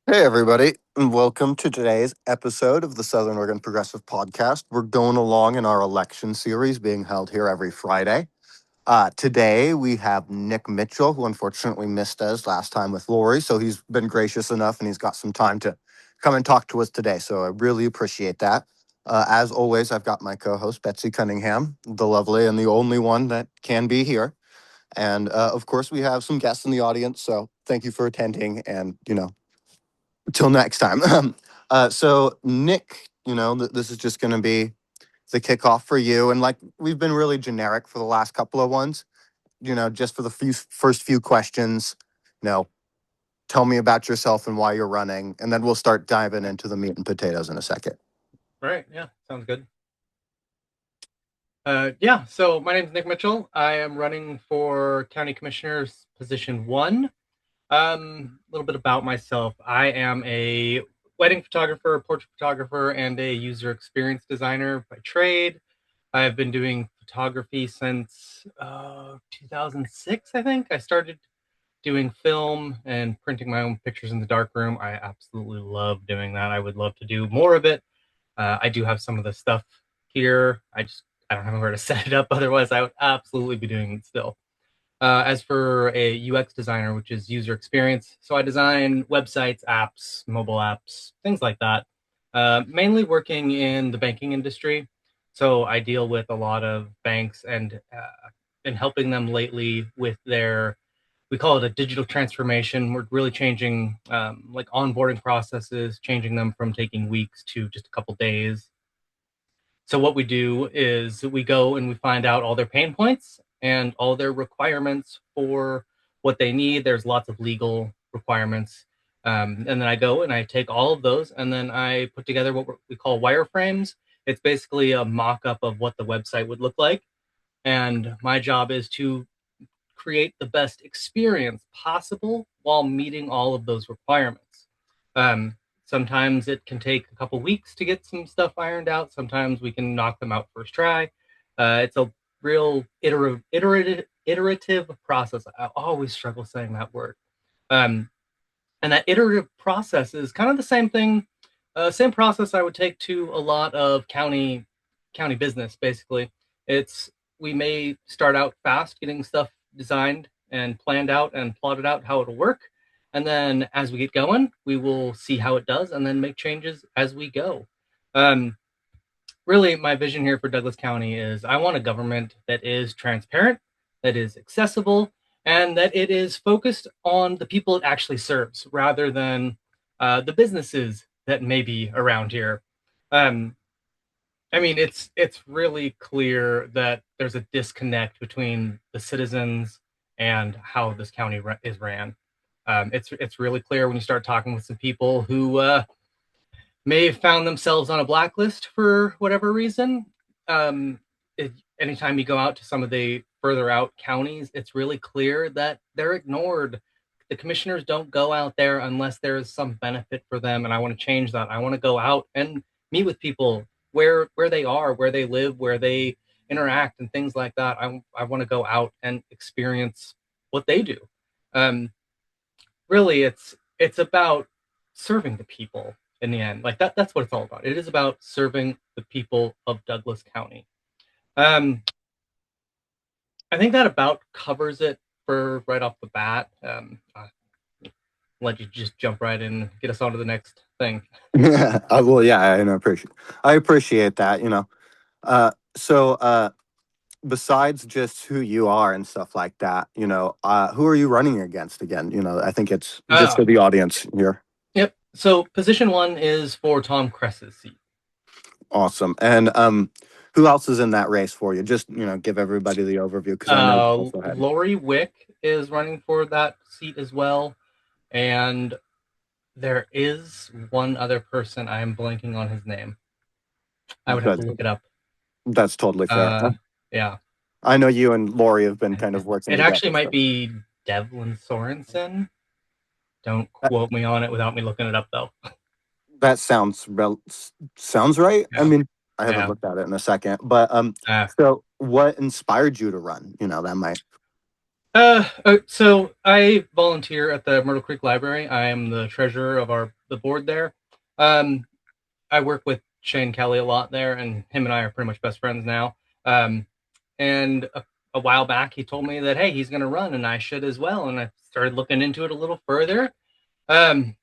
Hey, everybody, and welcome to today's episode of the Southern Oregon Progressive Podcast. We're going along in our election series being held here every Friday. Today, we have Nick Mitchell, who unfortunately missed us last time with Lori. So he's been gracious enough and he's got some time to come and talk to us today. So I really appreciate that. As always, I've got my co host, Betsy Cunningham, the lovely and the only one that can be here. And of course, we have some guests in the audience. So thank you for attending. And, till next time. So Nick, this is just going to be the kickoff for you, and like we've been really generic for the last couple of ones. Just for the first few questions, you know, tell me about yourself and why you're running, and then we'll start diving into the meat and potatoes in a second. Right. Yeah. Sounds good. Yeah. So my name is Nick Mitchell. I am running for County Commissioner's position one. A little bit about myself. I am a wedding photographer, portrait photographer, and a user experience designer by trade. I have been doing photography since 2006, I think. I started doing film and printing my own pictures in the darkroom. I absolutely love doing that. I would love to do more of it. I do have some of the stuff here. I don't have anywhere to set it up. Otherwise, I would absolutely be doing it still. As for a UX designer, which is user experience, so I design websites, apps, mobile apps, things like that. Mainly working in the banking industry. So I deal with a lot of banks and helping them lately with their, we call it a digital transformation. We're really changing like onboarding processes, changing them from taking weeks to just a couple days. So what we do is we go and we find out all their pain points and all their requirements for what they need. There's lots of legal requirements. And then I go and I take all of those and then I put together what we call wireframes. It's basically a mock-up of what the website would look like. And my job is to create the best experience possible while meeting all of those requirements. Sometimes it can take a couple weeks to get some stuff ironed out. Sometimes we can knock them out first try. It's a real iterative process. I always struggle saying that word. Um, and that iterative process is kind of the same thing, same process I would take to a lot of county business. Basically, it's we may start out fast, getting stuff designed and planned out and plotted out how it'll work, and then as we get going, we will see how it does, and then make changes as we go. Um, Really, my vision here for Douglas County is I want a government that is transparent, that is accessible, and that it is focused on the people it actually serves rather than the businesses that may be around here. Um, I mean, it's really clear that there's a disconnect between the citizens and how this county is ran. It's really clear when you start talking with some people who may have found themselves on a blacklist for whatever reason. Um, Anytime you go out to some of the further out counties, it's really clear that they're ignored. The commissioners don't go out there unless there is some benefit for them, and I want to change that. I want to go out and meet with people where they are, where they live, where they interact, and things like that. I want to go out and experience what they do. Um, Really, it's about serving the people in the end. Like that's what it's all about. It is about serving the people of Douglas County. um I think that about covers it for right off the bat. I'll let you just jump right in and get us on to the next thing. Yeah, well, yeah, I appreciate that. So besides just who you are and stuff like that, who are you running against again? I think it's just uh for the audience here. yep, so position one is for Tom Cress's seat. Awesome. And who else is in that race for you? Just, give everybody the overview because I know you also had. Lori Wick is running for that seat as well, and there is one other person. I am blanking on his name. I would have to That's look it up. that's totally fair. Yeah, I know you and Lori have been kind of working it together. actually might So be Devlin Sorensen. Don't that, quote me on it without me looking it up, though. that sounds right. I Yeah, mean, I haven't yeah. looked at it in a second, but Uh, so what inspired you to run? That might. So I volunteer at the Myrtle Creek Library. I am the treasurer of the board there. Um, I work with Shane Kelly a lot there, and him and I are pretty much best friends now. Um, and a while back, he told me that hey, he's going to run, and I should as well. And I started looking into it a little further. Um,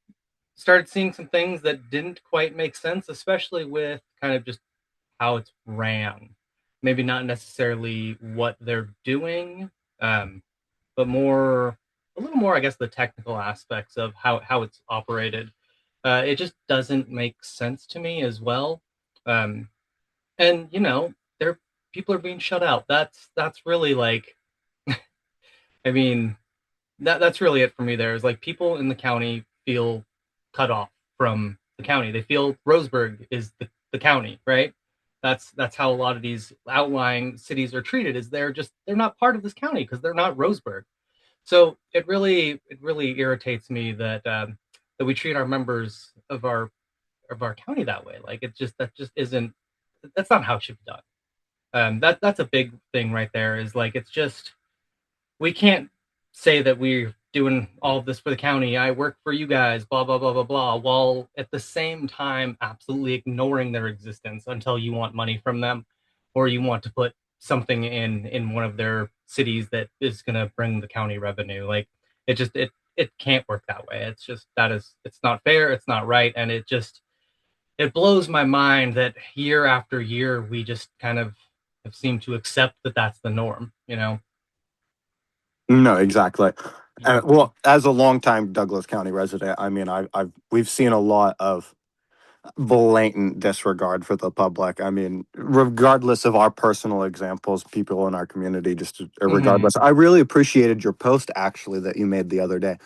Started seeing some things that didn't quite make sense, especially with kind of just how it's ran. Maybe not necessarily what they're doing, um, but a little more, I guess, the technical aspects of how it's operated. It just doesn't make sense to me as well. Um, and there people are being shut out. That's really like, I mean, that's really it for me. There is like people in the county feel cut off from the county. They feel Roseburg is the county, right? That's how a lot of these outlying cities are treated. Is they're not part of this county because they're not Roseburg. So it really irritates me that we treat our members of our county that way. Like that just isn't that's not how it should be done. That's a big thing right there. Is like it's just we can't say that we're doing all of this for the county. I work for you guys, blah blah blah blah blah, while at the same time absolutely ignoring their existence until you want money from them, or you want to put something in one of their cities that is going to bring the county revenue. Like it can't work that way. It's just it's not fair. It's not right, and it blows my mind that year after year we just kind of have seemed to accept that that's the norm. You know. No, exactly. Well, as a longtime Douglas County resident, I mean, we've seen a lot of blatant disregard for the public. I mean, regardless of our personal examples, people in our community, just Mm-hmm. regardless. I really appreciated your post actually that you made the other day,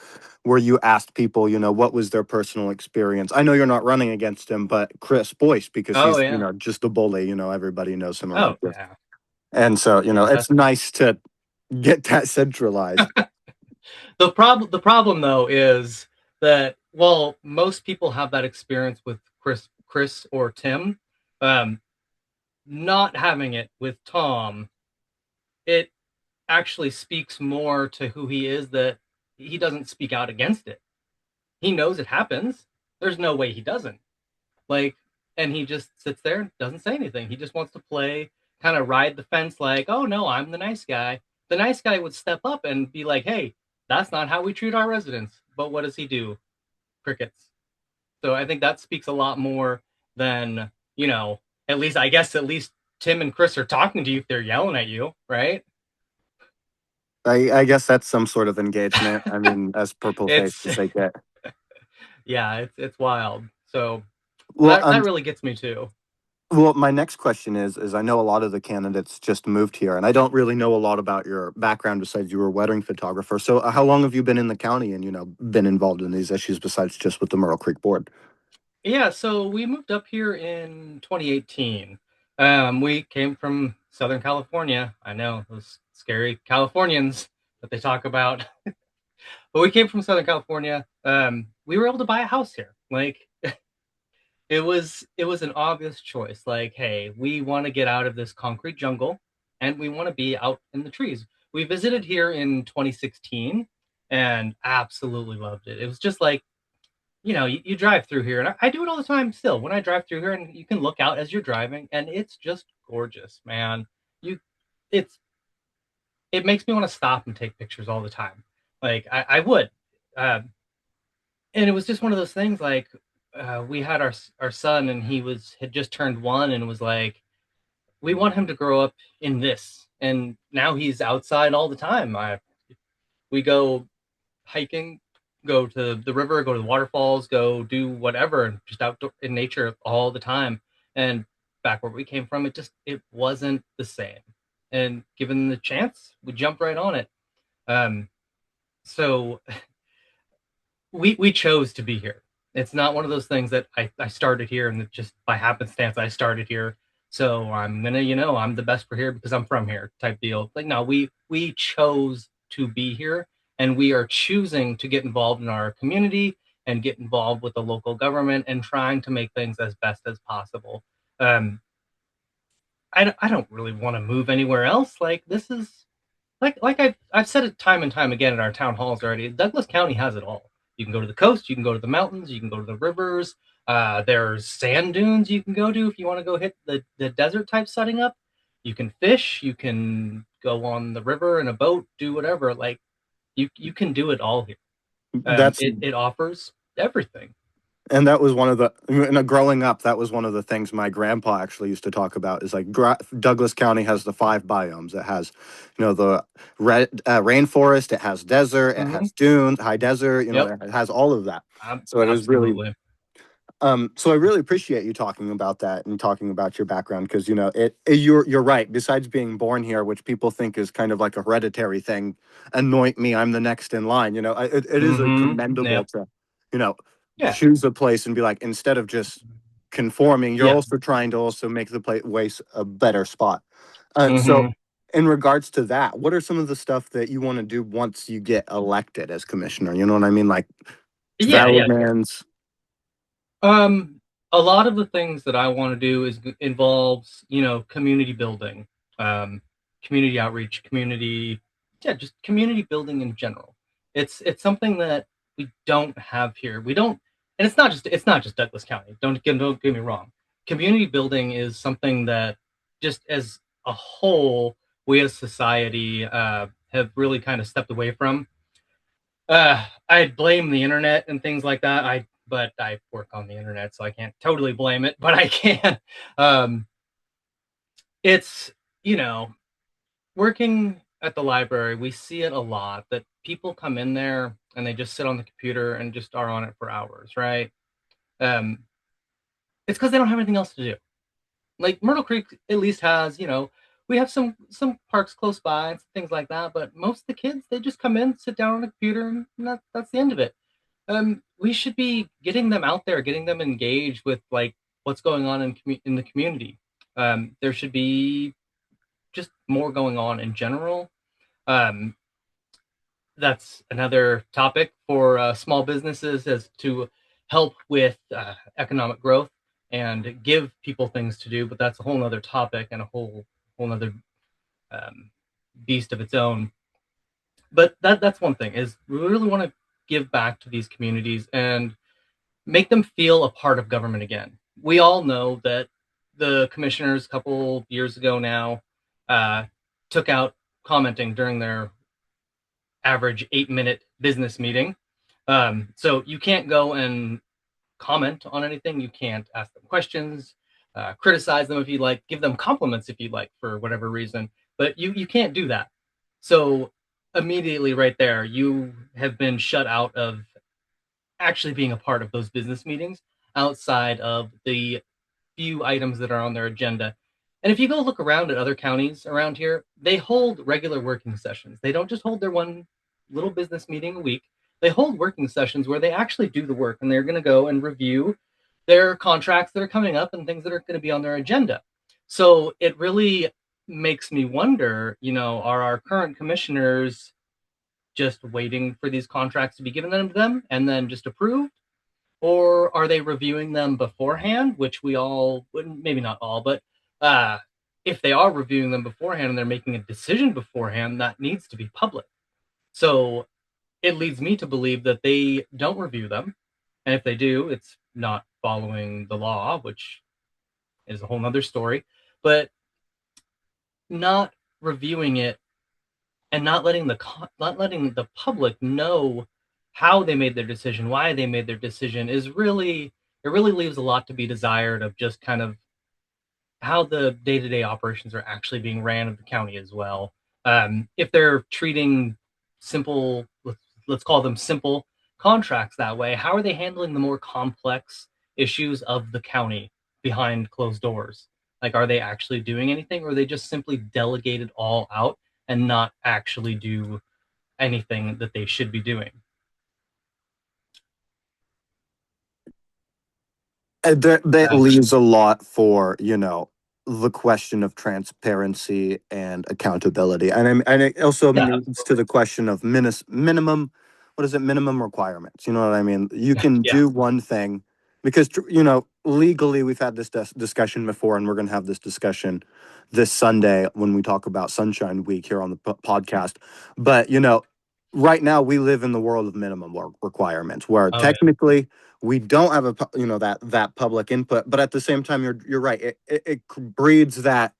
where you asked people, what was their personal experience. I know you're not running against him, but Chris Boyce, because Oh he's, yeah. just a bully. Everybody knows him Oh around here, yeah. and so Yeah. it's nice to get that centralized. The problem though is that while most people have that experience with Chris or Tim, um, not having it with Tom, it actually speaks more to who he is that he doesn't speak out against it. He knows it happens. There's no way he doesn't. Like, and he just sits there and doesn't say anything. He just wants to play, kind of ride the fence, like, oh no, I'm the nice guy. The nice guy would step up and be like, hey, that's not how we treat our residents. But what does he do? Crickets. So I think that speaks a lot more than, at least Tim and Chris are talking to you if they're yelling at you, right? I guess that's some sort of engagement. I mean, as purple faced It's as they get. yeah, it's wild. So Well, that really gets me too. my next question is I know a lot of the candidates just moved here, and I don't really know a lot about your background besides you were a wedding photographer. So, how long have you been in the county and been involved in these issues besides just with the Myrtle Creek Board? Yeah, so we moved up here in 2018. We came from Southern California. I know those scary Californians that they talk about, but we came from Southern California. We were able to buy a house here. Like it was an obvious choice. Like, hey, we want to get out of this concrete jungle, and we want to be out in the trees. We visited here in 2016 and absolutely loved it. It was just like you drive through here, and I do it all the time still. When I drive through here, and you can look out as you're driving, and it's just gorgeous, man. You, it's it makes me want to stop and take pictures all the time. Like I would, um, and it was just one of those things. Like we had our son, and had just turned 1, and was like, we want him to grow up in this, and now he's outside all the time. We go hiking, go to the river, go to the waterfalls, go do whatever, and just out in nature all the time. And back where we came from, it wasn't the same. And given the chance, we jumped right on it. Um, so we chose to be here. It's not one of those things that I started here and just by happenstance I started here. So I'm gonna, I'm the best for here because I'm from here type deal. Like no, we chose to be here, and we are choosing to get involved in our community and get involved with the local government and trying to make things as best as possible. Um, I don't really want to move anywhere else. Like this is I've said it time and time again in our town halls already. Douglas County has it all. You can go to the coast, you can go to the mountains, you can go to the rivers. There's sand dunes you can go to if you want to go hit the desert type setting up. You can fish, you can go on the river in a boat, do whatever. Like you can do it all here. That's It offers everything. And that was one of the, growing up, that was one of the things my grandpa actually used to talk about is like Douglas County has the five biomes. It has, the rainforest, it has desert, it Mm-hmm. has dunes, high desert, Yep. it has all of that. So it is really, Absolutely. so I really appreciate you talking about that and talking about your background because you're right. Besides being born here, which people think is kind of like a hereditary thing, anoint me, I'm the next in line. It is a Mm-hmm. commendable Yep. to, you know, Yeah. choose a place and be like instead of just conforming, you're Yeah. also trying to also make the place a better spot. So, Mm-hmm. in regards to that, what are some of the stuff that you want to do once you get elected as commissioner? You know what I mean, like Yeah. Yeah. developments. Um, a lot of the things that I want to do involves, community building, um, community outreach, yeah, just community building in general. It's something that we don't have here. We don't, and it's not just Douglas County. Don't get me wrong. Community building is something that just as a whole, we as society have really kind of stepped away from. I blame the internet and things like that. But I work on the internet, so I can't totally blame it, but I can. Um, it's you know, working at the library, we see it a lot that people come in there and they just sit on the computer and just are on it for hours, right? Um, it's because they don't have anything else to do. Like Myrtle Creek at least has, we have some parks close by and things like that, but most of the kids they just come in, sit down on the computer, and that's the end of it. We should be getting them out there, getting them engaged with like what's going on in the community. There should be just more going on in general. Um, that's another topic for small businesses as to help with economic growth and give people things to do. But that's a whole other topic and a whole other um, beast of its own. But that's one thing is we really want to give back to these communities and make them feel a part of government again. We all know that the commissioners a couple years ago now uh, took out commenting during their average 8-minute business meeting. So you can't go and comment on anything. You can't ask them questions, criticize them if you like, give them compliments if you like for whatever reason. But you can't do that. So immediately right there, you have been shut out of actually being a part of those business meetings outside of the few items that are on their agenda. And if you go look around at other counties around here, they hold regular working sessions. They don't just hold their one little business meeting a week. They hold working sessions where they actually do the work and they're going to go and review their contracts that are coming up and things that are going to be on their agenda. So it really makes me wonder, are our current commissioners just waiting for these contracts to be given to them and then just approved? Or are they reviewing them beforehand, which we all, maybe not all, but uh, if they are reviewing them beforehand and they're making a decision beforehand, that needs to be public. So it leads me to believe that they don't review them. And if they do, it's not following the law, which is a whole nother story. But not reviewing it and not letting the public know how they made their decision, why they made their decision is really it really leaves a lot to be desired of just kind of how the day-to-day operations are actually being ran of the county as well. If they're treating simple, let's call them simple contracts that way, how are they handling the more complex issues of the county behind closed doors? Like, are they actually doing anything, or are they just simply delegate it all out and not actually do anything that they should be doing? That Um, leaves a lot for the question of transparency and accountability, and it also yeah, leads to absolutely. the question of minimum. What is it? Minimum requirements. You know what I mean? You can Yeah. do one thing because legally we've had this discussion before, and we're going to have this discussion this Sunday when we talk about Sunshine Week here on the podcast. But right now we live in the world of minimum work requirements, where Oh yeah. technically we don't have that public input, but at the same time you're right. It breeds that.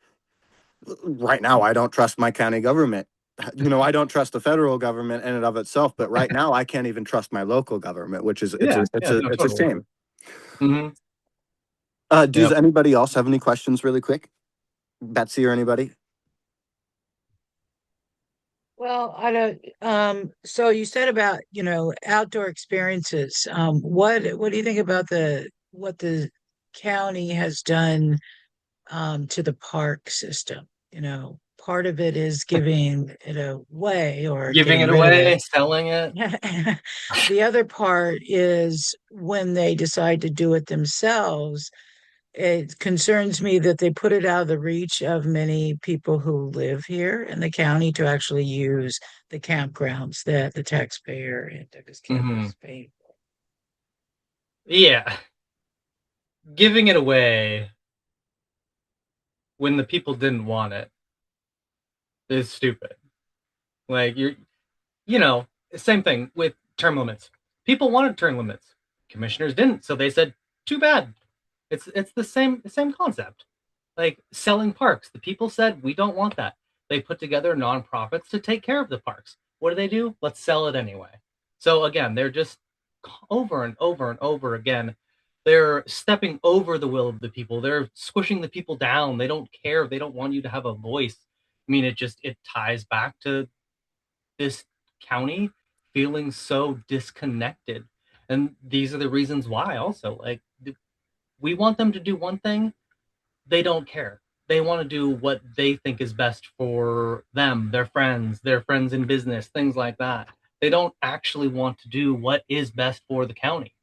Right now I don't trust my county government. I don't trust the federal government in and of itself, but right now I can't even trust my local government, which is Yeah, yeah, no, it's a totally. shame. Hmm. Does Yep. anybody else have any questions really quick? Betsy or anybody? Well, I don't, so you said about, outdoor experiences. What do you think about what the county has done to the park system? Part of it is giving it away or Giving getting it rid of it. away, selling it. The other part is when they decide to do it themselves, it concerns me that they put it out of the reach of many people who live here in the county to actually use the campgrounds that the taxpayer and Douglas County Hmm. is paying for. Yeah, giving it away when the people didn't want it is stupid. Like you know, same thing with term limits. People wanted term limits. Commissioners didn't, so they said, "Too bad." It's the same concept. Like selling parks, the people said, "We don't want that." They put together nonprofits to take care of the parks. What do? Let's sell it anyway. So again, they're just over and over and over again. They're stepping over the will of the people. They're squishing the people down. They don't care. They don't want you to have a voice. I mean, it ties back to this county feeling so disconnected. And these are the reasons why also. Like we want them to do one thing, they don't care. They want to do what they think is best for them, their friends in business, things like that. They don't actually want to do what is best for the county.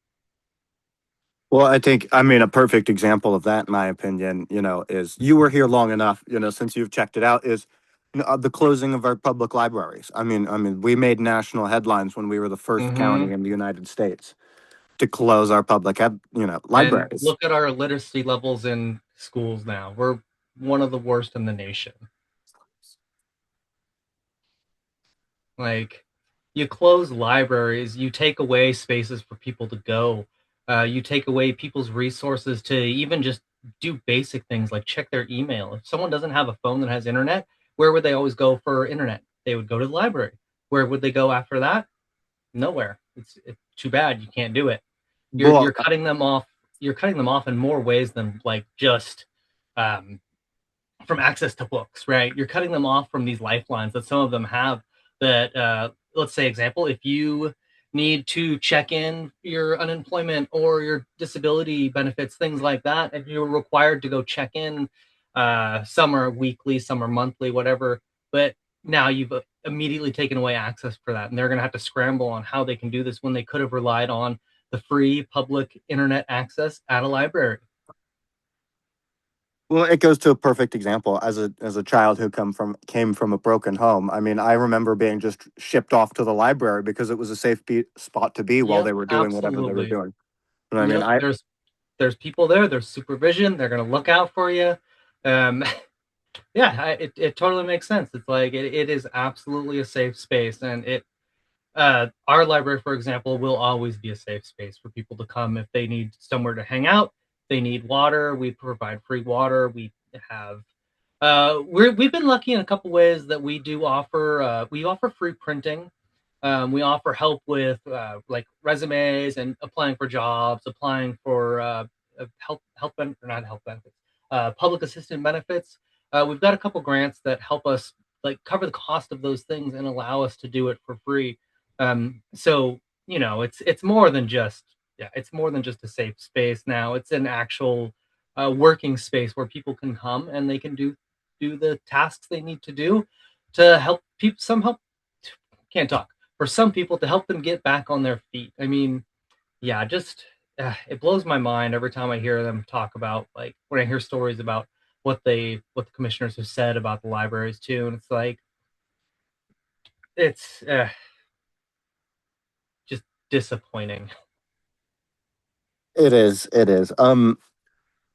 Well, I mean, a perfect example of that, in my opinion, is you were here long enough, since you've checked it out, is the closing of our public libraries. I mean, we made national headlines when we were the first Mm-hmm. county in the United States to close our And libraries. look at our literacy levels in schools now. We're one of the worst in the nation. Like, you close libraries, you take away spaces for people to go. You take away people's resources to even just do basic things like check their email. If someone doesn't have a phone that has internet, where would they always go for internet? They would go to the library. Where would they go after that? Nowhere. It's too bad you can't do it. You're Well, cutting them off. You're cutting them off in more ways than like just um, from access to books, right? You're cutting them off from these lifelines that some of them have. That let's say, example, if you need to check in your unemployment or your disability benefits, things like that, and you're required to go check in, some are weekly, some are monthly, whatever. But now you've immediately taken away access for that, and they're going to have to scramble on how they can do this when they could have relied on the free public internet access at a library. Well, it goes to a perfect example as a child who came from a broken home. I mean, I remember being just shipped off to the library because it was a safe spot to be while Yep, they were doing whatever they were absolutely. doing. And I mean, Yep, there's people there. There's supervision. They're gonna look out for you. Um, yeah, it totally makes sense. It's like it is absolutely a safe space, and our library, for example, will always be a safe space for people to come if they need somewhere to hang out. They need water. We provide free water. Have we've been lucky in a couple ways that we offer free printing. We offer help with like resumes and applying for jobs, applying for or not health benefits, public assistant benefits. We've got a couple grants that help us like cover the cost of those things and allow us to do it for free. So it's more than just it's more than just a safe space now. It's an actual working space where people can come and they can do the tasks they need to do to help people. Some help can't talk for some people to help them get back on their feet. I mean, yeah, just it blows my mind every time I hear them talk about like when I hear stories about what the commissioners have said about the libraries too, and it's like it's just disappointing. it is. It is.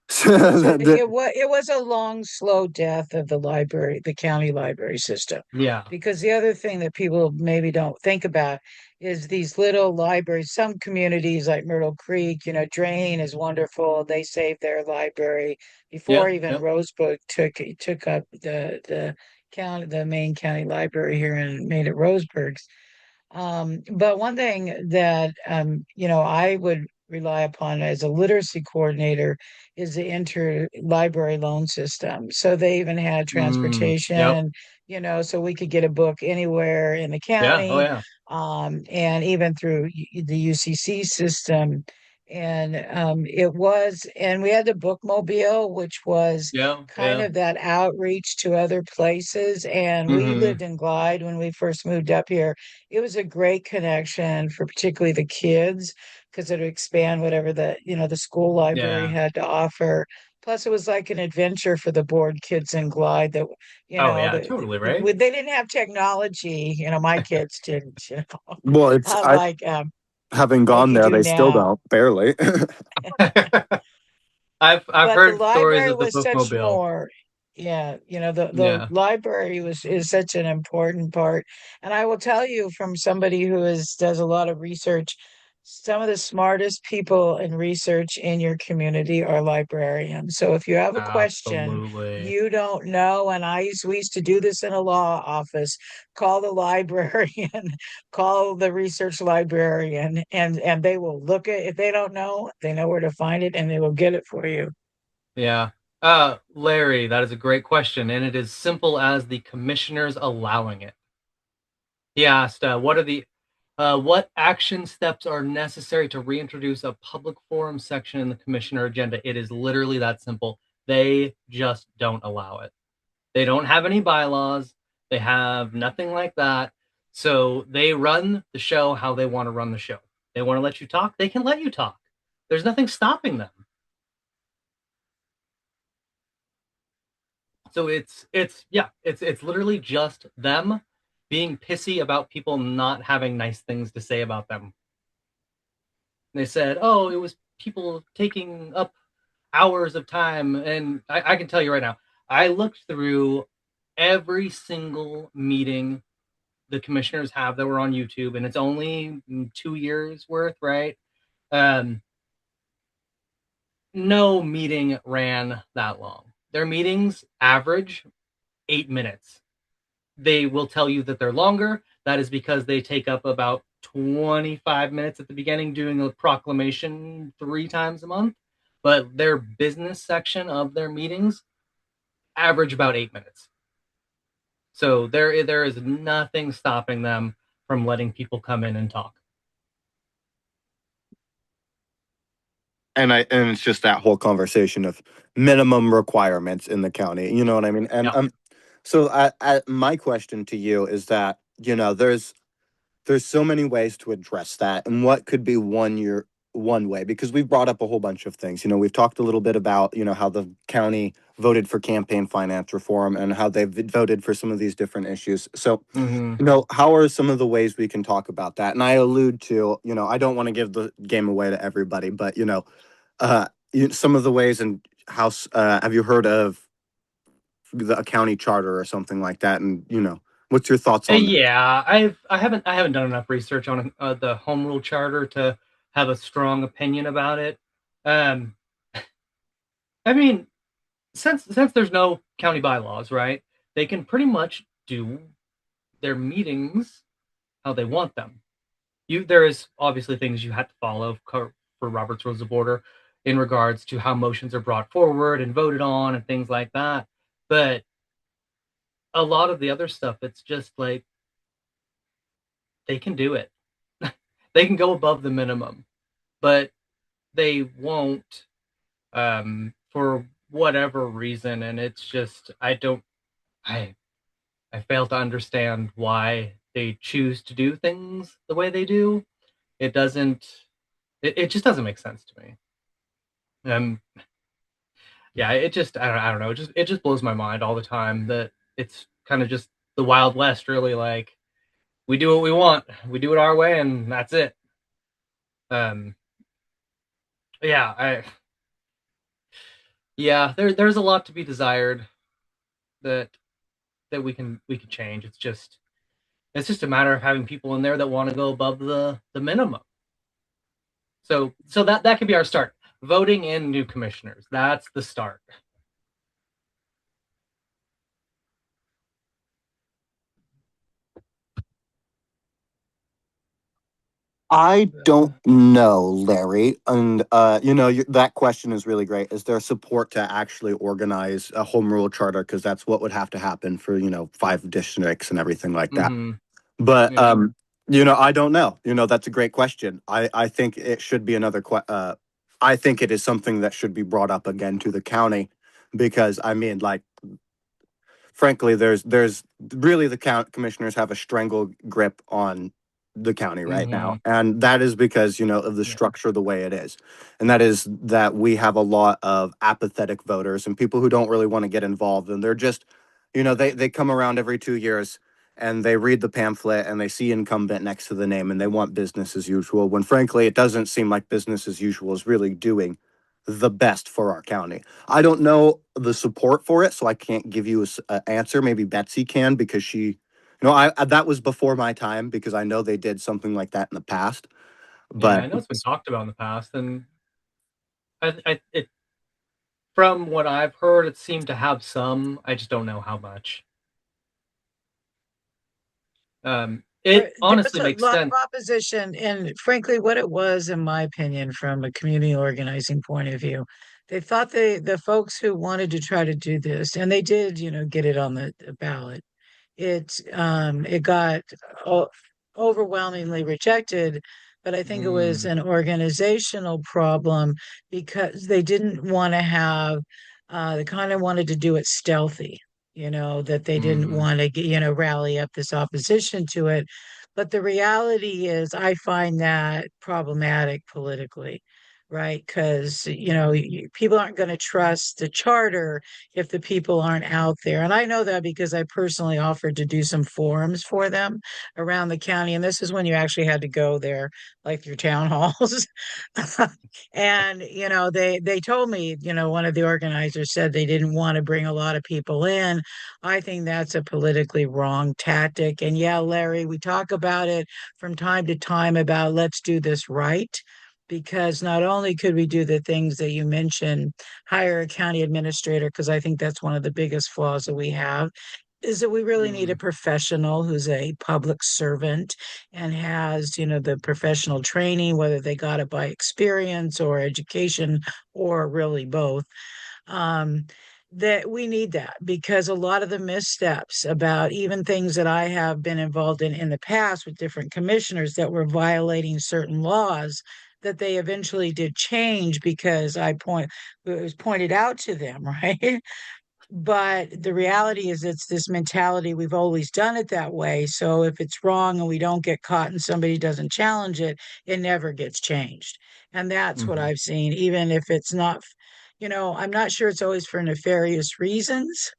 It was a long, slow death of the library, the county library system. Yeah. Because the other thing that people maybe don't think about is these little libraries. Some communities like Myrtle Creek, Drain is wonderful. They saved their library before Yep. even Yep. Rosebrook took up the main county library here and made it Roseburg's. But one thing that I would rely upon as a literacy coordinator is the interlibrary loan system. So they even had Yep. transportation, so we could get a book anywhere in the Yeah. Oh county, yeah. and even through the UCC system. And we had the bookmobile, which was Yeah. kind Yeah. of that outreach to other places. And we Mm-hmm. lived in Glide when we first moved up here. It was a great connection for particularly the kids because it would expand whatever the school library Yeah. had to offer. Plus, it was like an adventure for the bored kids in Glide that, Oh yeah. Totally right. they didn't have technology. My kids didn't, Well, it's not I having like gone you there, do they still now. don't barely. I've But the heard stories library of the was such bookmobile. more. Yeah, the Yeah. library is such an important part. And I will tell you from somebody who does a lot of research, some of the smartest people in research in your community are librarians. So if you have a question Absolutely. you don't know, and we used to do this in a law office, call the librarian, call the research librarian, and they will look at, if they don't know, they know where to find it and they will get it for you. Yeah. Larry, that is a great question, and it is simple as the commissioners allowing it. He asked, what action steps are necessary to reintroduce a public forum section in the commissioner agenda? It is literally that simple. They just don't allow it. They don't have any bylaws. They have nothing like that. So they run the show how they want to run the show. They want to let you talk. They can let you talk. There's nothing stopping them. So it's literally just them being pissy about people not having nice things to say about them. They said, "Oh, it was people taking up hours of time," and I can tell you right now, I looked through every single meeting the commissioners have that were on YouTube, and it's only 2 years worth, right? Um, no meeting ran that long. Their meetings average 8 minutes. They will tell you that they're longer. That is because they take up about 25 minutes at the beginning doing a proclamation 3 times a month. But their business section of their meetings average about 8 minutes. So there is nothing stopping them from letting people come in and talk. And it's just that whole conversation of minimum requirements in the county. You know what I mean? And Yeah. so my question to you is that there's so many ways to address that, and what could be one way, because we've brought up a whole bunch of things. We've talked a little bit about how the county voted for campaign finance reform and how they've voted for some of these different issues. So Mm-hmm. how are some of the ways we can talk about that? And I allude to, I don't want to give the game away to everybody, but uh, some of the ways. And how have you heard of a county charter or something like that? And what's your thoughts on that? Yeah, I haven't done enough research on the home rule charter to have a strong opinion about it. Um, I mean, since there's no county bylaws, right? They can pretty much do their meetings how they want them. There is obviously things you have to follow for Robert's Rules of Order in regards to how motions are brought forward and voted on and things like that. But a lot of the other stuff, it's just like they can do it. They can go above the minimum, but they won't for whatever reason. And it's just I I fail to understand why they choose to do things the way they do. It doesn't. It just doesn't make sense to me. Um, yeah, I don't know. It just blows my mind all the time that it's kind of just the Wild West. Really, like we do what we want, we do it our way, and that's it. Um, yeah, Yeah, there's a lot to be desired that we can change. It's just a matter of having people in there that want to go above the minimum. So that could be our start. Voting in new commissioners. That's the start. I don't know, Larry. And, that question is really great. Is there support to actually organize a home rule charter? Because that's what would have to happen for, 5 districts and everything like that. Mm-hmm. But, Yeah. I don't know. That's a great question. I think it should be I think it is something that should be brought up again to the county because, I mean, like, frankly, there's really the commissioners have a strangle grip on the county right Mm-hmm. now, and that is because of the Yeah. structure the way it is, and that is that we have a lot of apathetic voters and people who don't really want to get involved, and they're just, they come around every 2 years and they read the pamphlet and they see incumbent next to the name and they want business as usual. When frankly, it doesn't seem like business as usual is really doing the best for our county. I don't know the support for it, so I can't give you a answer. Maybe Betsy can because that was before my time because I know they did something like that in the past. Yeah, But I know it's been talked about in the past, and it from what I've heard, it seemed to have some. I just don't know how much. It There was honestly a makes lot sense. of opposition, and frankly, what it was, in my opinion, from a community organizing point of view, they thought the folks who wanted to try to do this, and they did, get it on the ballot. It got o overwhelmingly rejected, but I think it was Mm, an organizational problem because they didn't want to have they kind of wanted to do it stealthy, that they didn't mm-hmm. want to get, rally up this opposition to it. But the reality is, I find that problematic politically, right? Because, people aren't going to trust the charter if the people aren't out there. And I know that because I personally offered to do some forums for them around the county. And this is when you actually had to go there, like your town halls. And, they told me, one of the organizers said they didn't want to bring a lot of people in. I think that's a politically wrong tactic. And yeah, Larry, we talk about it from time to time about let's do this right. Because not only could we do the things that you mentioned, hire a county administrator, because I think that's one of the biggest flaws that we have, is that we really need a Mm. professional who's a public servant and has, the professional training, whether they got it by experience or education or really both. Um, that we need that because a lot of the missteps about even things that I have been involved in the past with different commissioners that were violating certain laws that they eventually did change because it was pointed out to them, right? But the reality is, it's this mentality. We've always done it that way. So if it's wrong and we don't get caught and somebody doesn't challenge it, it never gets changed. And that's what Mm-hmm. I've seen, even if it's not, I'm not sure it's always for nefarious reasons,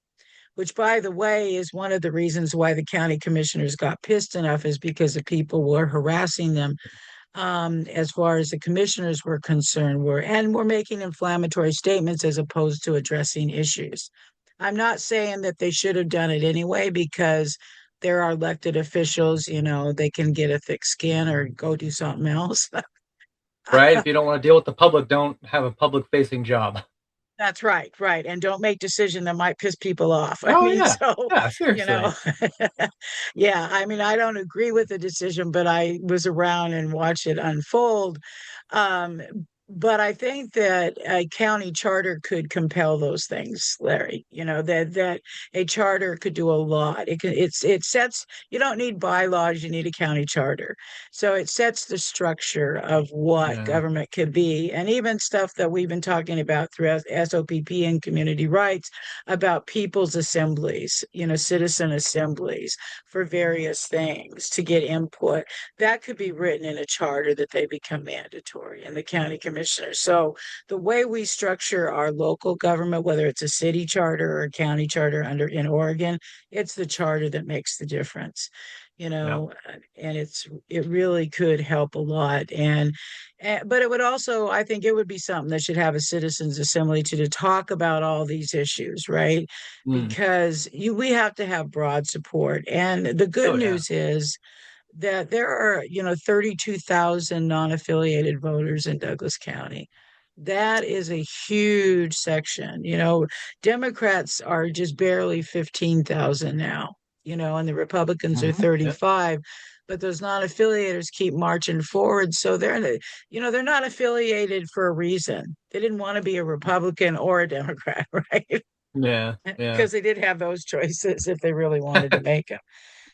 which, by the way, is one of the reasons why the county commissioners got pissed enough, is because the people were harassing them, as far as the commissioners were concerned, were making inflammatory statements as opposed to addressing issues. I'm not saying that they should have done it anyway because there are elected officials, they can get a thick skin or go do something else. Right? If you don't want to deal with the public, don't have a public facing job. That's right, right. And don't make decisions that might piss people off. I Oh mean, yeah, so, yeah. you know, Seriously. yeah, I mean, I don't agree with the decision, but I was around and watched it unfold. Um, but I think that a county charter could compel those things, Larry. That a charter could do a lot. It sets, you don't need bylaws, you need a county charter. So it sets the structure of what Yeah. government could be. And even stuff that we've been talking about throughout SOPP and community rights about people's assemblies, citizen assemblies for various things to get input. That could be written in a charter that they become mandatory. And the county commission commissioners. So the way we structure our local government, whether it's a city charter or a county charter in Oregon, it's the charter that makes the difference, Yeah. and it really could help a lot. But it would also, I think it would be something that should have a citizens assembly to talk about all these issues, right? Mm. Because we have to have broad support. And the good Oh yeah. news is that there are, 32,000 non-affiliated voters in Douglas County. That is a huge section. Democrats are just barely 15,000 now, and the Republicans are Hmm. Yeah. 35, but those non-affiliators keep marching forward. So they're not affiliated for a reason. They didn't want to be a Republican or a Democrat, right? Yeah. Yeah. Because they did have those choices if they really wanted to make them.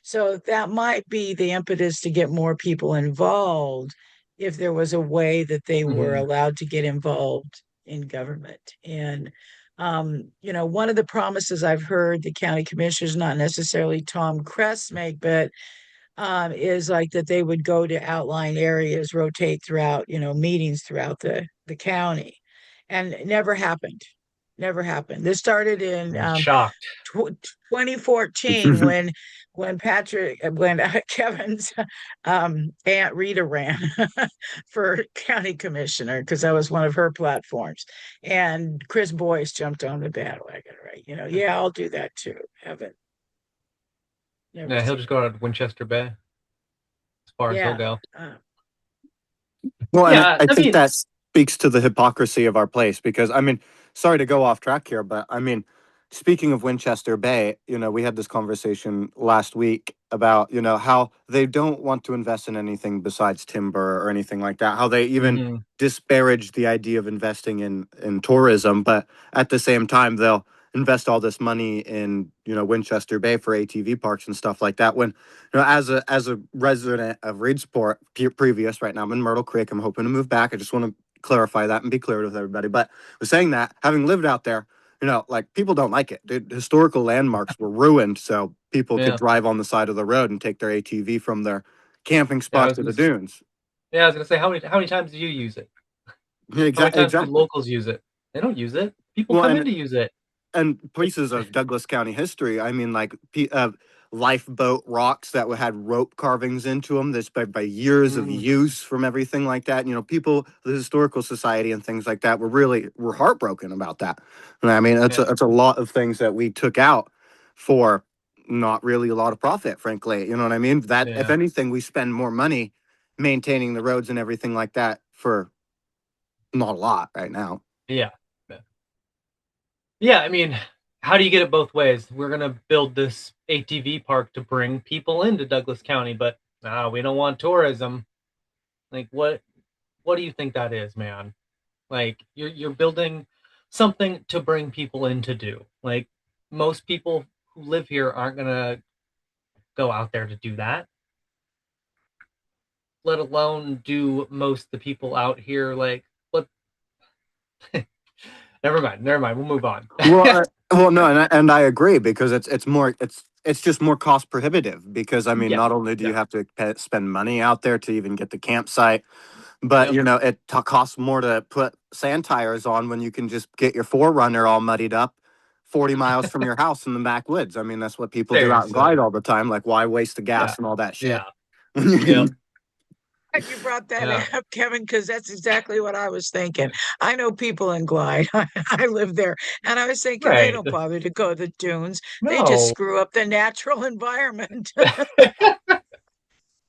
So that might be the impetus to get more people involved if there was a way that they were Hmm. allowed to get involved in government. And one of the promises I've heard the county commissioners, not necessarily Tom Kress, make, but is like that they would go to outlying areas, rotate throughout, meetings throughout the county. And it never happened. Never happened. This started in I'm shocked. 2014 when Kevin's Aunt Rita ran for county commissioner because that was one of her platforms, and Chris Boyce jumped on the bandwagon. Right? Yeah, I'll do that too. Haven't never Yeah, he'll seen. just go to Winchester Bay as far as he'll Yeah. go. Well, and Yeah, I I think mean, that speaks to the hypocrisy of our place because, I mean, sorry to go off track here, but I mean, speaking of Winchester Bay, we had this conversation last week about, how they don't want to invest in anything besides timber or anything like that, how they even mhm, disparage the idea of investing in tourism, but at the same time, they'll invest all this money in, Winchester Bay for ATV parks and stuff like that when as a resident of Reedsport, previous right now, I'm in Myrtle Creek. I'm hoping to move back. I just want to clarify that and be clear with everybody. But was saying that, having lived out there, like people don't like it. Dude, historical landmarks were ruined, so people could yeah, drive on the side of the road and take their ATV from their camping yeah. spot to the dunes. I was gonna say, how many times do you use it? How many Exactly. times do Exactly. locals use it? They don't use it. People Well, come in to use it. and pieces of Douglas County history. I mean, like lifeboat rocks that had rope carvings into them. That's by years of Mm, use from everything like that. People, the historical society and things like that were heartbroken about that. And I mean, yeah, it's a lot of things that we took out for not really a lot of profit, frankly. You know what I mean? That if yeah, anything, we spend more money maintaining the roads and everything like that for not a lot right now. yeah, yeah. Yeah, I mean, how do you get it both ways? We're gonna build this ATV park to bring people into Douglas County, but we don't want tourism. Like, what do you think that is, man? Like, you're building something to bring people in to do. Like, most people who live here aren't gonna go out there to do that. Let alone do most of the people out here like what? Never mind. Never mind. We'll move on. Well, no, and I agree because it's just more cost prohibitive because I mean, Yeah. not only do you Yeah. have to spend money out there to even get the campsite, but Yep. it costs more to put sand tires on when you can just get your Forerunner all muddied up 40 miles from your house in the backwoods. I mean, that's what people do out and glide Seriously. all the time. Like, why waste the Yeah. gas and all that shit? Yeah. Yep. You brought that Yeah. up, Kevin, because that's exactly what I was thinking. I know people in Glide. I live there. And I was thinking they Right. don't bother to go to the dunes. They just No. screw up the natural environment.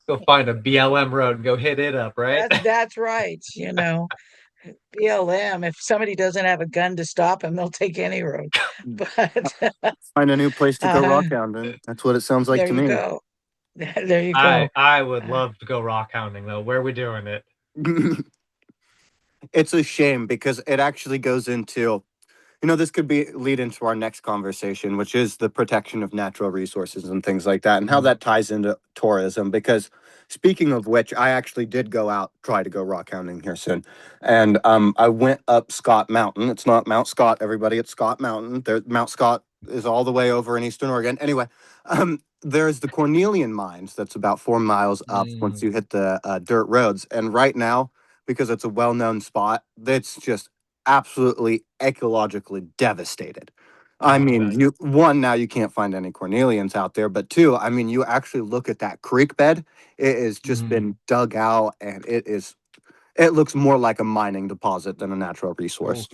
Go find a BLM road and go hit it up, right? That's right. BLM, if somebody doesn't have a gun to stop them, they'll take any road. But Find a new place to go uh, rock hounding. That's what it sounds like there to you me. go. There you I go. I would Uh, love to go rock hounding though. Where are we doing it? It's a shame because it actually goes into this could be lead into our next conversation, which is the protection of natural resources and things like that, and how Mhm. that ties into tourism. Because speaking of which, I actually did try to go rock hounding here soon, and I went up Scott Mountain. It's not Mount Scott, everybody. It's Scott Mountain. Mount Scott is all the way over in Eastern Oregon. Anyway, there's the Cornelian Mines. That's about 4 miles up once Mm. you hit the dirt roads, and right now because it's a well-known spot that's just absolutely ecologically devastated. I Oh, I mean, bet. you one, now you can't find any cornelians out there, but two, I mean, you actually look at that creek bed, it has just Mm. been dug out, and it looks more like a mining deposit than a natural Oh, resource.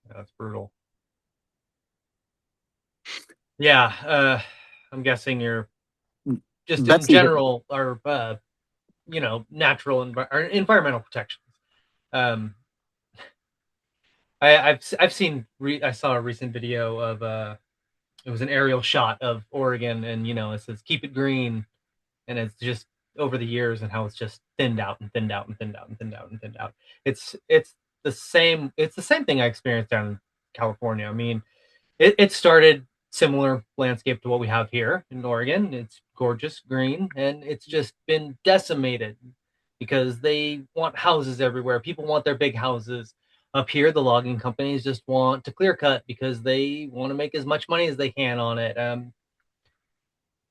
that's brutal. Yeah, I'm guessing you're just in Betsy, general or natural or environmental protections. Um, I've seen I saw a recent video of it was an aerial shot of Oregon, and it says keep it green, and it's just over the years and how it's just thinned out and thinned out and thinned out and thinned out and thinned out. It's the same thing I experienced down in California. I mean, it started similar landscape to what we have here in Oregon. It's gorgeous green, and it's just been decimated because they want houses everywhere. People want their big houses. Up here, the logging companies just want to clear cut because they want to make as much money as they can on it.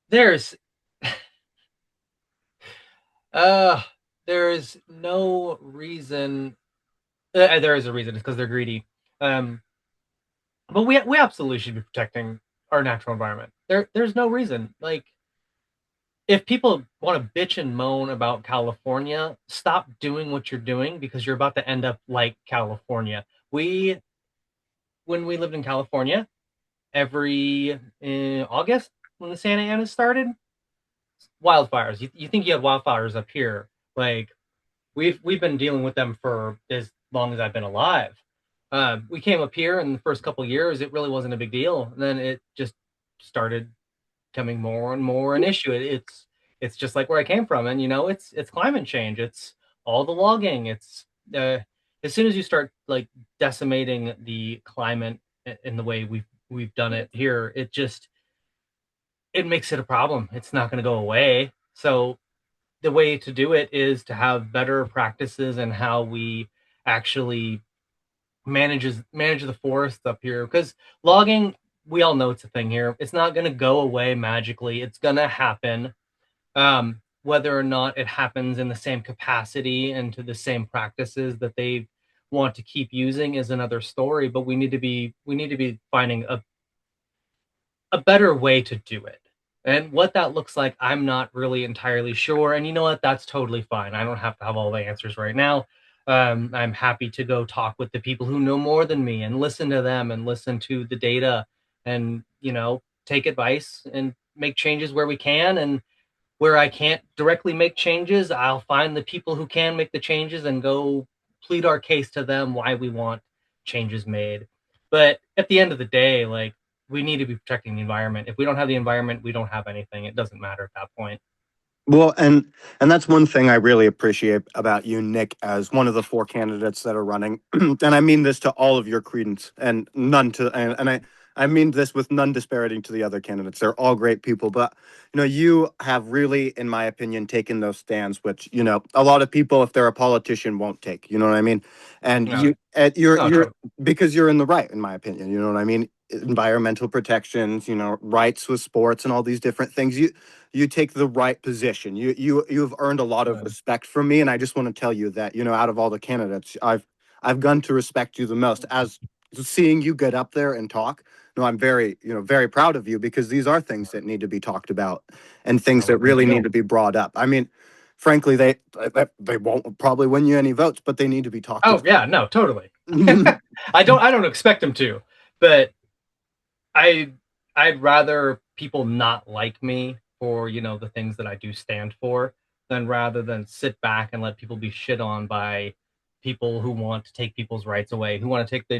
There's uh there's no reason. There is a reason. It's because they're greedy. Um, but we absolutely should be protecting our natural environment. There's no reason. Like, if people want to bitch and moan about California, stop doing what you're doing because you're about to end up like California. We When we lived in California, every August when the Santa Ana started, wildfires. You think you have wildfires up here? Like, we've been dealing with them for as long as I've been alive. We came up here in the first couple of years, it really wasn't a big deal. And then it just started becoming more and more an issue. It's just like where I came from, and it's climate change. It's all the logging. It's uh, as soon as you start like decimating the climate in the way we've done it here, it makes it a problem. It's not going to go away. So the way to do it is to have better practices and how we actually manage the forests up here, because logging, we all know it's a thing here. It's not going to go away magically. It's going to happen. Whether or not it happens in the same capacity and to the same practices that they want to keep using is another story, but we need to be finding a better way to do it. And what that looks like, I'm not really entirely sure. And you know what? That's totally fine. I don't have to have all the answers right now. I'm happy to go talk with the people who know more than me and listen to them and listen to the data and, take advice and make changes where we can. And where I can't directly make changes, I'll find the people who can make the changes and go plead our case to them why we want changes made. But at the end of the day, like, we need to be protecting the environment. If we don't have the environment, we don't have anything. It doesn't matter at that point. well, and that's one thing I really appreciate about you, Nick, as one of the four candidates that are running. And I mean this to all of your credence, and none to, and I mean this with none disparaging to the other candidates. They're all great people, but you have really, in my opinion, taken those stands, which a lot of people, if they're a politician, won't take. You know what I mean? And No, no, you're totally. because you're in the right, in my opinion. You know what I mean? Environmental protections, rights with sports, and all these different things. You take the right position. You've earned a lot of respect from me, and I just want to tell you that out of all the candidates, I've gone to respect you the most. As seeing you get up there and talk, no, I'm very very proud of you, because these are things that need to be talked about and things Oh, that well, thank really need you. to be brought up. I mean, frankly, they won't probably win you any votes, but they need to be talked Oh, about. yeah, no, totally. I don't expect them to, but I I'd rather people not like me for, the things that I do stand for, than rather than sit back and let people be shit on by people who want to take people's rights away, who want to take the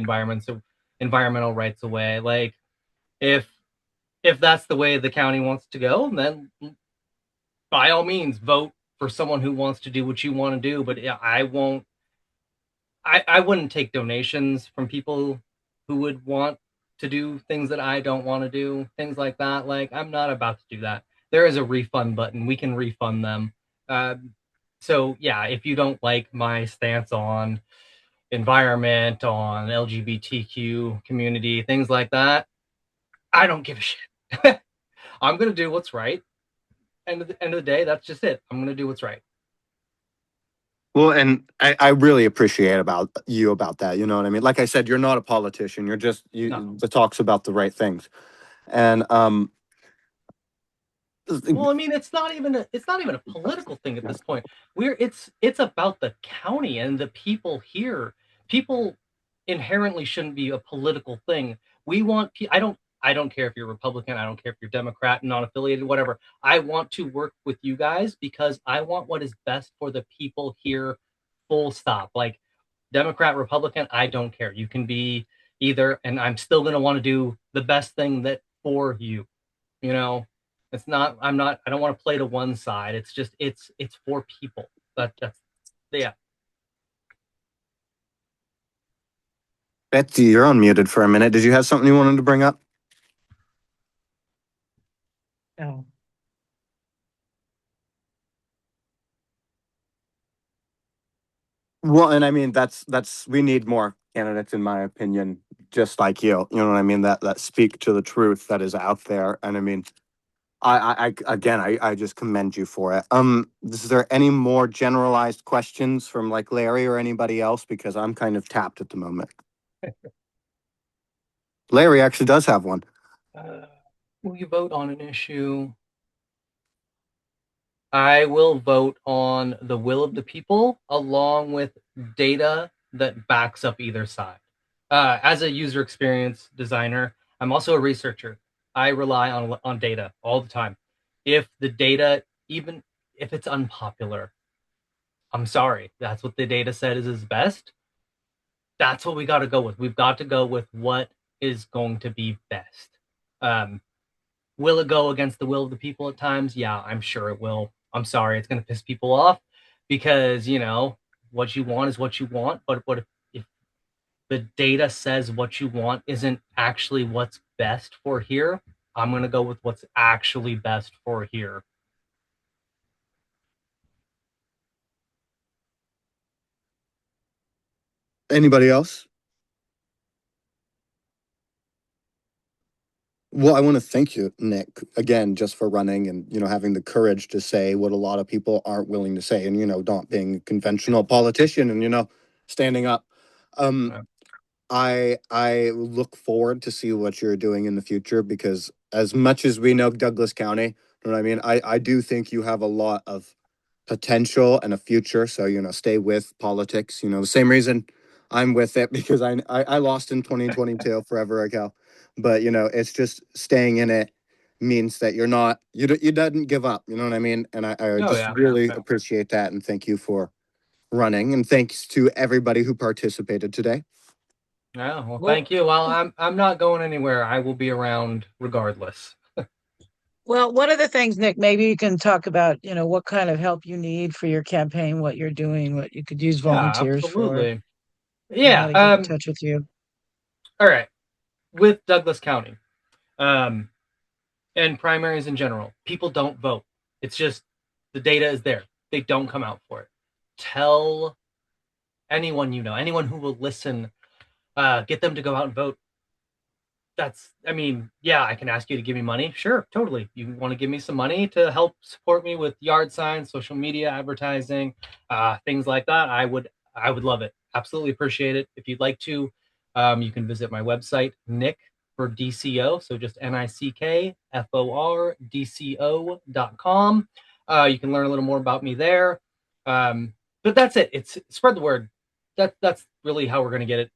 environmental rights away. Like, if that's the way the county wants to go, then by all means vote for someone who wants to do what you want to do. But yeah, I wouldn't take donations from people who would want to do things that I don't want to do, things like that. Like, I'm not about to do that. There is a refund button. We can refund them. So yeah, if you don't like my stance on environment, on LGBTQ community, things like that, I don't give a shit. I'm gonna do what's right. And at the end of the day, that's just it. I'm gonna do what's right. Well, and I really appreciate about you about that. You know what I mean? Like I said, you're not a politician. You're just No. you the talks about the right things. And Well, I mean, it's not even a political thing at this point. It's about the county and the people here. People inherently shouldn't be a political thing. I don't care if you're Republican, I don't care if you're Democrat, non-affiliated, whatever. I want to work with you guys because I want what is best for the people here, full stop. Like Democrat, Republican, I don't care. You can be either, and I'm still going to want to do the best thing that for you. You know, it's not. I'm not. I don't want to play to one side. It's just. It's for people. That's yeah. Betsy, you're unmuted for a minute. Did you have something you wanted to bring up? No. Well, and I mean that's we need more candidates, in my opinion, just like you. You know what I mean? That speak to the truth that is out there. And I mean, I just commend you for it. Is there any more generalized questions from like Larry or anybody else? Because I'm kind of tapped at the moment. Larry actually does have one. Uh, will you vote on an issue? I will vote on the will of the people along with data that backs up either side. As a user experience designer, I'm also a researcher. I rely on data all the time. If the data, even if it's unpopular, I'm sorry, that's what the data said is best. That's what we got to go with. We've got to go with what is going to be best. Um, will it go against the will of the people at times? Yeah, I'm sure it will. I'm sorry, it's going to piss people off because what you want is what you want. But what if the data says what you want isn't actually what's best for here? I'm going to go with what's actually best for here. Anybody else? Well, I want to thank you, Nick, again, just for running and having the courage to say what a lot of people aren't willing to say, and not being a conventional politician, and standing up. Um, Uh, I look forward to see what you're doing in the future because as much as we know Douglas County, you know what I mean, I do think you have a lot of potential and a future. So stay with politics. The same reason I'm with it because I lost in 2022 forever ago, but it's just staying in it means that you didn't give up. You know what I mean? And I oh just yeah, really yeah. appreciate that and thank you for running and thanks to everybody who participated today. Yeah, well, Well, thank you. Well, I'm not going anywhere. I will be around regardless. well, one of the things, Nick, maybe you can talk about, what kind of help you need for your campaign, what you're doing, what you could use Yeah, volunteers for, absolutely. and how Yeah. to get in touch with you. All right. With Douglas County, um, and primaries in general, people don't vote. It's just the data is there. They don't come out for it. Tell anyone anyone who will listen, get them to go out and vote. I mean, yeah, I can ask you to give me money. Sure, totally. You want to give me some money to help support me with yard signs, social media advertising, things like that. I would love it. Absolutely appreciate it. If you'd like to, you can visit my website, Nick for DCO. So just NICKFORDCO.com. You can learn a little more about me there. But that's it. It's spread the word. That's really how we're going to get it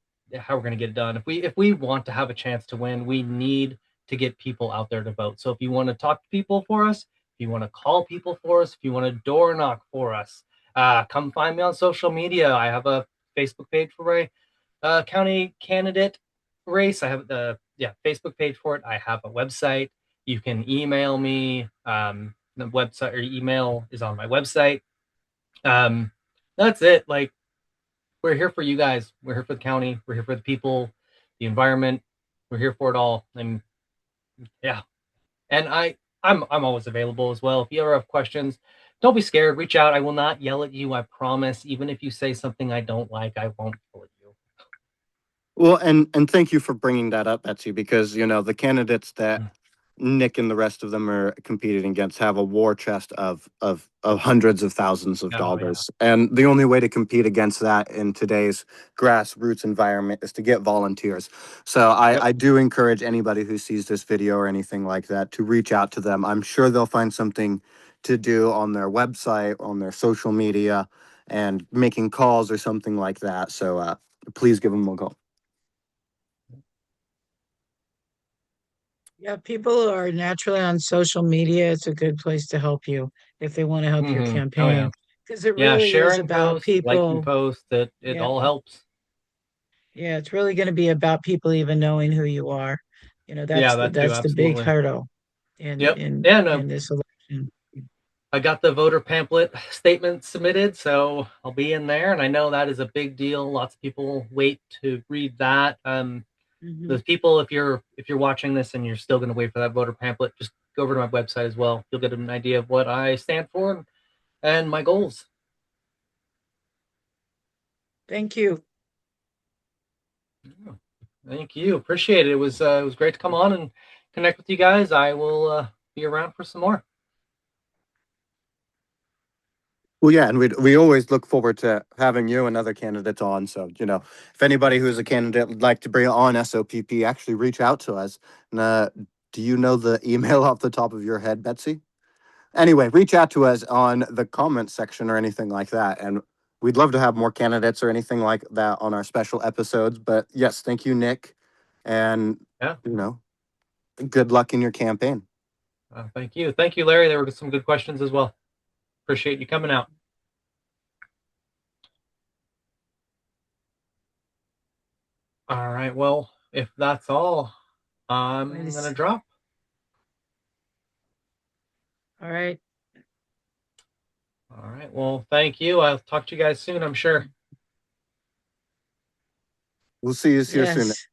done. If we want to have a chance to win, we need to get people out there to vote. So if you want to talk to people for us, if you want to call people for us, if you want to door knock for us, come find me on social media. I have a Facebook page for a county candidate race. I have the Facebook page for it. I have a website. You can email me. The website or email is on my website. Um, that's it. Like we're here for you guys. We're here for the county. We're here for the people, the environment. We're here for it all. And yeah, and I'm always available as well. If you ever have questions, don't be scared. Reach out. I will not yell at you. I promise. Even if you say something I don't like, I won't yell at you. Well, and thank you for bringing that up, Betsy, because the candidates that Nick and the rest of them are competing against have a war chest of hundreds of thousands of Oh, yeah. dollars. And the only way to compete against that in today's grassroots environment is to get volunteers. So Yep. I do encourage anybody who sees this video or anything like that to reach out to them. I'm sure they'll find something to do on their website, on their social media, and making calls or something like that. So please give them a call. Yeah, people are naturally on social media. It's a good place to help you if they want to help your Oh, yeah. campaign because it Yeah, really is sharing about posts, liking people. posts, it Yeah, all helps. yeah, it's really going to be about people even knowing who you are. You know, Yeah, that's that too, the big absolutely. hurdle in Yep. And in this election. I got the voter pamphlet statement submitted, so I'll be in there. And I know that is a big deal. Lots of people wait to read that. Mhm. Those people, if you're watching this and you're still going to wait for that voter pamphlet, just go over to my website as well. You'll get an idea of what I stand for and my goals. Thank you. Thank you. Appreciate it. It was great to come on and connect with you guys. I will be around for some more. Well, yeah, and we always look forward to having you and other candidates on. So, if anybody who is a candidate would like to bring on SOPP, actually reach out to us. And, do you know the email off the top of your head, Betsy? Anyway, reach out to us on the comment section or anything like that, and we'd love to have more candidates or anything like that on our special episodes. But yes, thank you, Nick, and Yeah. good luck in your campaign. Thank you. Thank you, Larry. There were some good questions as well. Appreciate you coming out. All right. Well, if that's all, I'm going to drop. All right. All right. Well, thank you. I'll talk to you guys soon, I'm sure. We'll see you here soon. Yes.